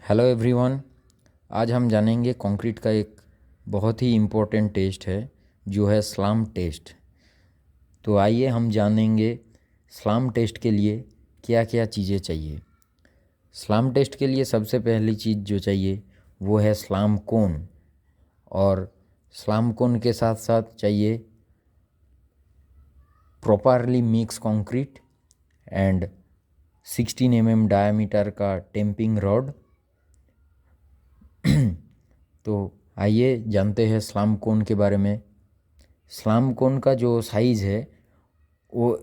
Hello everyone. आज हम जानेंगे कंक्रीट का एक बहुत ही इम्पोर्टेंट टेस्ट है जो है स्लाम टेस्ट। तो आइए हम जानेंगे स्लाम टेस्ट के लिए क्या क्या चीज़ें चाहिए। स्लाम टेस्ट के लिए सबसे पहली चीज़ जो चाहिए वो है स्लाम कोन, और स्लाम कोन के साथ साथ चाहिए properly mix concrete and 16 diameter का टेम्पिंग रॉड। तो आइए जानते हैं स्लाम कोन के बारे में। स्लाम कोन का जो साइज़ है वो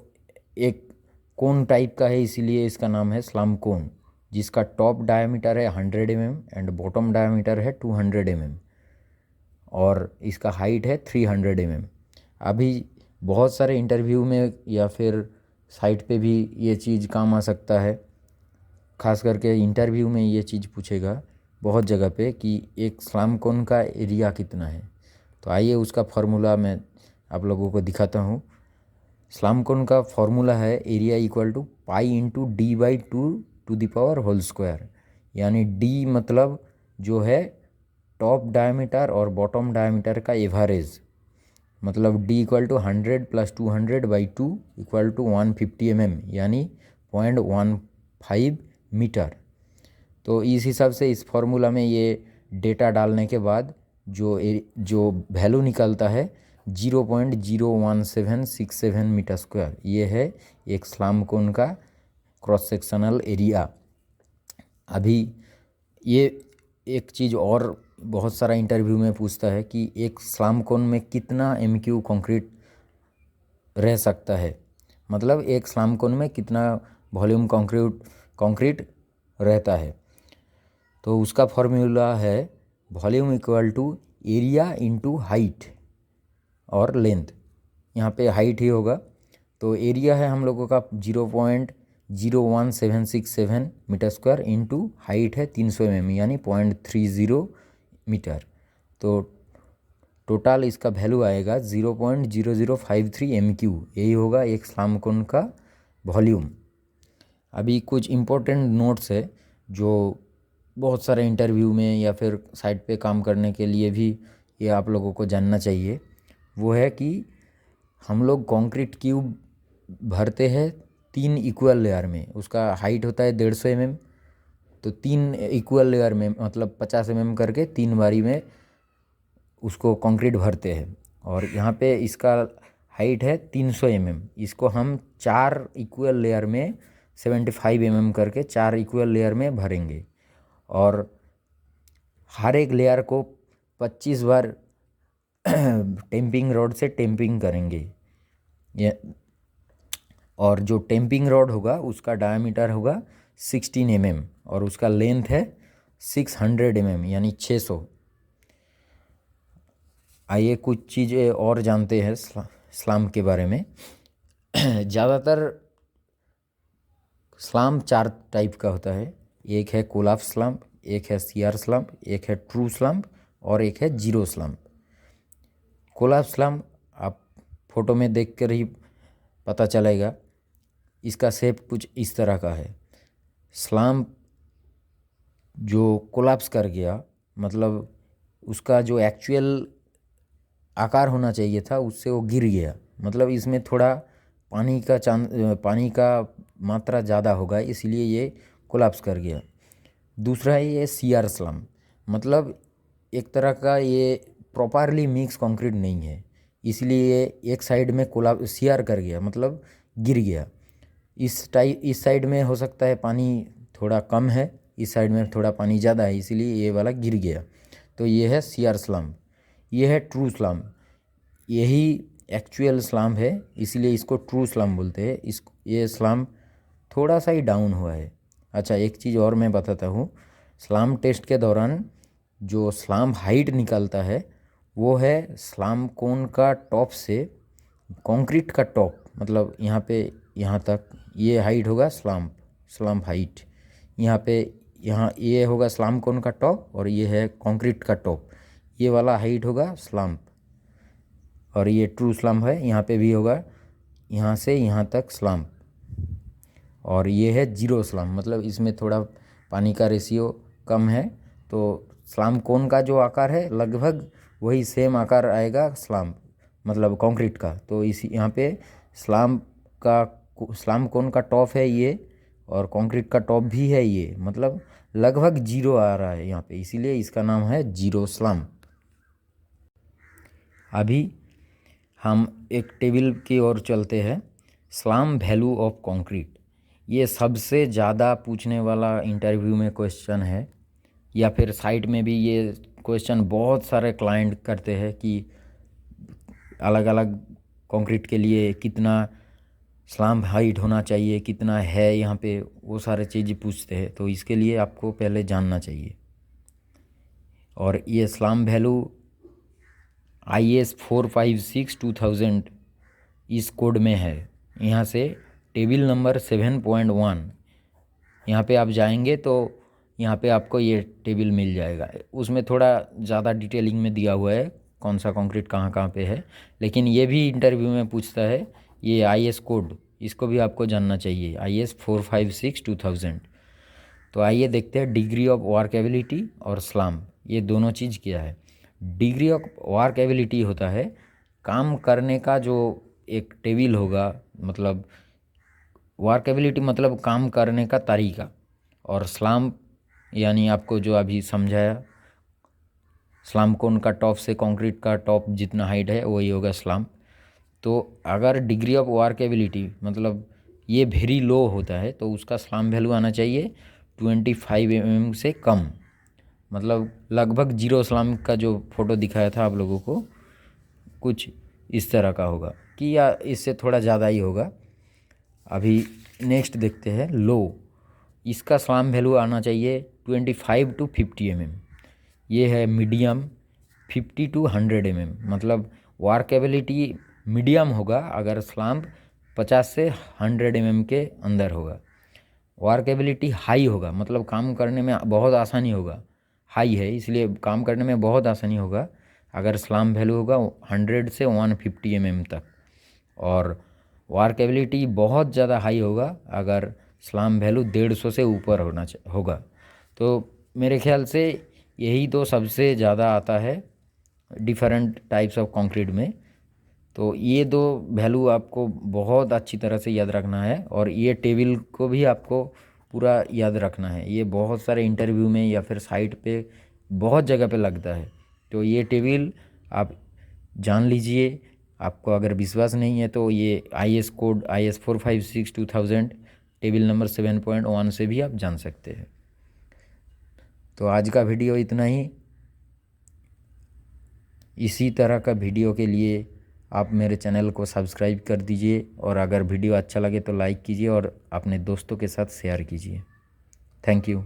एक कोन टाइप का है, इसीलिए इसका नाम है स्लाम कोन, जिसका टॉप डायमीटर है 100 एंड बॉटम डायमीटर है 200 और इसका हाइट है 300 अभी बहुत सारे इंटरव्यू में या फिर साइट पे भी ये चीज़ काम आ सकता है। खास करके इंटरव्यू में ये चीज़ पूछेगा बहुत जगह पे कि एक स्लाम कोन का एरिया कितना है। तो आइए उसका फार्मूला मैं आप लोगों को दिखाता हूँ। स्लाम कोन का फार्मूला है area equal to pi into D by two the power whole square, यानी डी मतलब जो है टॉप डायमीटर और बॉटम डायमीटर का एवरेज, मतलब D equal to 100 plus 200 by 2 equal to 150 यानी 0.15 मीटर। तो इस हिसाब से इस फार्मूला में ये डेटा डालने के बाद जो वैल्यू निकलता है 0.01767 मीटर स्क्वायर, ये है एक स्लाम कोन का क्रॉस सेक्शनल एरिया। अभी ये एक चीज़ और बहुत सारा इंटरव्यू में पूछता है कि एक स्लाम कोन में कितना MQ कंक्रीट रह सकता है, मतलब एक स्लाम कोन में कितना वॉल्यूम कंक्रीट रहता है। तो उसका फॉर्मूला है volume equal to area into height और लेंथ। यहाँ पे हाइट ही होगा, तो एरिया है हम लोगों का 0.01767 मीटर स्क्वायर इंटू हाइट है 300 यानी 0.30 मीटर। तो टोटल इसका वैल्यू आएगा 0.0053 MQ, यही होगा एक स्लाम कोन का वॉल्यूम। अभी कुछ इम्पोर्टेंट नोट्स है जो बहुत सारे इंटरव्यू में या फिर साइट पे काम करने के लिए भी ये आप लोगों को जानना चाहिए। वो है कि हम लोग कंक्रीट क्यूब भरते हैं 3 इक्वल लेयर में, उसका हाइट होता है 150 तो 3 इक्वल लेयर में मतलब 50 करके 3 बारी में उसको कंक्रीट भरते हैं। और यहाँ पे इसका हाइट है 300 इसको हम 4 इक्वल लेयर में 75 करके 4 इक्वल लेयर में भरेंगे, और हर एक लेयर को 25 बार टेम्पिंग रॉड से टेम्पिंग करेंगे। ये और जो टेम्पिंग रॉड होगा उसका डायमीटर होगा 16 और उसका लेंथ है 600 यानी 600। आइए कुछ चीज़ें और जानते हैं स्लाम के बारे में। ज़्यादातर स्लाम 4 टाइप का होता है, एक है कोलाप्स स्लम्प, एक है सीआर स्लम्प, एक है ट्रू स्लम्प और एक है जीरो स्लम्प। कोलाप्स स्लम्प आप फोटो में देख कर ही पता चलेगा, इसका शेप कुछ इस तरह का है। स्लम्प जो कोलाप्स कर गया मतलब उसका जो एक्चुअल आकार होना चाहिए था उससे वो गिर गया, मतलब इसमें थोड़ा पानी का मात्रा ज़्यादा होगा इसलिए ये कोलाप्स कर गया। दूसरा है ये सीआर स्लम, मतलब एक तरह का ये प्रॉपरली मिक्स कंक्रीट नहीं है, इसलिए ये एक साइड में कोलाप्स सीआर कर गया मतलब गिर गया। इस साइड में हो सकता है पानी थोड़ा कम है, इस साइड में थोड़ा पानी ज़्यादा है इसलिए ये वाला गिर गया। तो ये है सीआर स्लम। ये है ट्रू स्लम, यही एक्चुअल स्लम है इसलिए इसको ट्रू स्लम बोलते हैं। ये स्लम थोड़ा सा ही डाउन हुआ है। अच्छा, एक चीज़ और मैं बताता हूँ। स्लाम टेस्ट के दौरान जो स्लाम हाइट निकलता है वो है स्लाम कोन का टॉप से कंक्रीट का टॉप, मतलब यहाँ पे यहाँ तक ये हाइट होगा स्लाम हाइट। यहाँ ये होगा स्लाम कोन का टॉप और ये है कंक्रीट का टॉप, ये वाला हाइट होगा स्लम्प। और ये ट्रू स्लम्प है, यहाँ पे भी होगा यहाँ से यहाँ तक स्लम्प। और ये है जीरो स्लम्प, मतलब इसमें थोड़ा पानी का रेशियो कम है, तो स्लैम कोन का जो आकार है लगभग वही सेम आकार आएगा स्लैम मतलब कंक्रीट का। तो इसी यहाँ पे स्लैम कोन का टॉप है ये और कंक्रीट का टॉप भी है ये, मतलब लगभग जीरो आ रहा है यहाँ पे, इसीलिए इसका नाम है जीरो स्लैम। अभी हम एक टेबल की ओर चलते हैं, स्लैम वैल्यू ऑफ कंक्रीट। ये सबसे ज़्यादा पूछने वाला इंटरव्यू में क्वेश्चन है, या फिर साइट में भी ये क्वेश्चन बहुत सारे क्लाइंट करते हैं कि अलग अलग कंक्रीट के लिए कितना स्लैम हाइट होना चाहिए, कितना है यहाँ पे, वो सारे चीज़ें पूछते हैं। तो इसके लिए आपको पहले जानना चाहिए। और ये स्लैम वैल्यू IS 456/2000 इस कोड में है। यहाँ से टेबल नंबर 7.1 यहाँ पे आप जाएंगे तो यहाँ पे आपको ये टेबल मिल जाएगा। उसमें थोड़ा ज़्यादा डिटेलिंग में दिया हुआ है कौन सा कंक्रीट कहाँ कहाँ पे है, लेकिन ये भी इंटरव्यू में पूछता है। ये IS कोड, इसको भी आपको जानना चाहिए, IS 456/2000। तो आइए देखते हैं डिग्री ऑफ वर्केबिलिटी और स्लैम, ये दोनों चीज़ क्या है। डिग्री ऑफ वर्केबिलिटी होता है काम करने का जो एक टेबल होगा, मतलब वर्केबिलिटी मतलब काम करने का तरीका, और स्लैम यानी आपको जो अभी समझाया, स्लैम कोन का टॉप से कंक्रीट का टॉप जितना हाइट है वही होगा स्लैम। तो अगर डिग्री ऑफ वर्केबिलिटी मतलब ये वेरी लो होता है तो उसका स्लैम वैल्यू आना चाहिए 25 mm से कम, मतलब लगभग जीरो स्लैम का जो फ़ोटो दिखाया था आप लोगों को कुछ इस तरह का होगा कि या इससे थोड़ा ज़्यादा ही होगा। अभी नेक्स्ट देखते हैं लो, इसका स्लैम वैल्यू आना चाहिए 25 to 50 mm। ये है मीडियम 50 to 100 mm, मतलब वर्केबिलिटी मीडियम होगा अगर स्लैम 50 से 100 mm के अंदर होगा। वर्केबिलिटी हाई होगा मतलब काम करने में बहुत आसानी होगा, हाई है इसलिए काम करने में बहुत आसानी होगा अगर स्लैम वैल्यू होगा 100 से 150 mm तक। और वर्केबिलिटी बहुत ज़्यादा हाई होगा अगर स्लैम वैल्यू 150 से ऊपर होगा। तो मेरे ख्याल से यही तो सबसे ज़्यादा आता है डिफरेंट टाइप्स ऑफ कंक्रीट में। तो ये दो वैल्यू आपको बहुत अच्छी तरह से याद रखना है, और ये टेबल को भी आपको पूरा याद रखना है। ये बहुत सारे इंटरव्यू में या फिर साइट पे बहुत जगह पे लगता है। तो ये टेबल आप जान लीजिए। आपको अगर विश्वास नहीं है तो ये IS code IS 456/2000 table number 7.1 से भी आप जान सकते हैं। तो आज का वीडियो इतना ही। इसी तरह का वीडियो के लिए आप मेरे चैनल को सब्सक्राइब कर दीजिए, और अगर वीडियो अच्छा लगे तो लाइक कीजिए और अपने दोस्तों के साथ शेयर कीजिए। Thank you.